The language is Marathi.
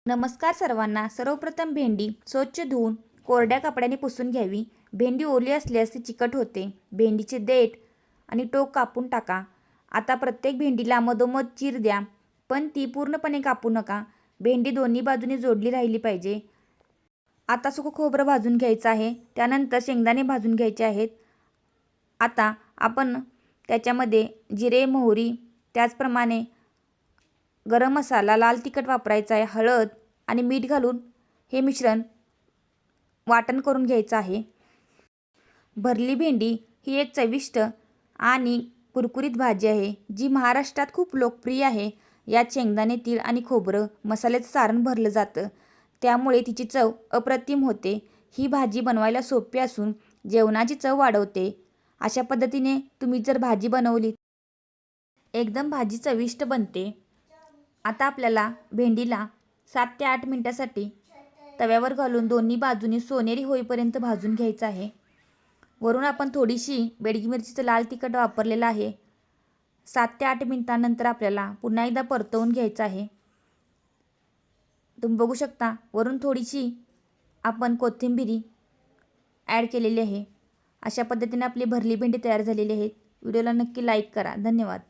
नमस्कार सर्वांना. सर्वप्रथम भेंडी स्वच्छ धुवून कोरड्या कपड्याने पुसून घ्यावी. भेंडी ओली असल्यास ती चिकट होते. भेंडीचे देठ आणि टोक कापून टाका. आता प्रत्येक भेंडीला मधोमध चीर द्या, पण ती पूर्णपणे कापू नका. भेंडी दोन्ही बाजूनी जोडली राहिली पाहिजे. आता सुकं खोबरं भाजून घ्यायचं आहे. त्यानंतर शेंगदाणे भाजून घ्यायचे आहेत. आता आपण त्याच्यामध्ये जिरे, मोहरी, त्याचप्रमाणे गरम मसाला, लाल तिखट वापरायचा आहे, हळद आणि मीठ घालून हे मिश्रण वाटण करून घ्यायचं आहे. भरली भेंडी ही एक चविष्ट आणि कुरकुरीत भाजी आहे, जी महाराष्ट्रात खूप लोकप्रिय आहे. यात शेंगदाणे, तीळ आणि खोबरं मसाल्याचं सारण भरलं जातं, त्यामुळे तिची चव अप्रतिम होते. ही भाजी बनवायला सोपी असून जेवणाची चव वाढवते. अशा पद्धतीने तुम्ही जर भाजी बनवली एकदम भाजी चविष्ट बनते. आता आपल्याला भेंडीला 7 ते 8 मिनिटासाठी तव्यावर घालून दोन्ही बाजूनी सोनेरी होईपर्यंत भाजून घ्यायचं आहे. वरून आपण थोडीशी बेडगी मिरचीचं लाल तिखट वापरलेलं आहे. 7 ते 8 मिनिटांनंतर आपल्याला पुन्हा एकदा परतवून घ्यायचं आहे. तुम्ही बघू शकता वरून थोडीशी आपण कोथिंबीर ॲड केलेली आहे. अशा पद्धतीने आपली भरली भेंडी तयार झालेली आहे. व्हिडिओला नक्की लाईक करा. धन्यवाद.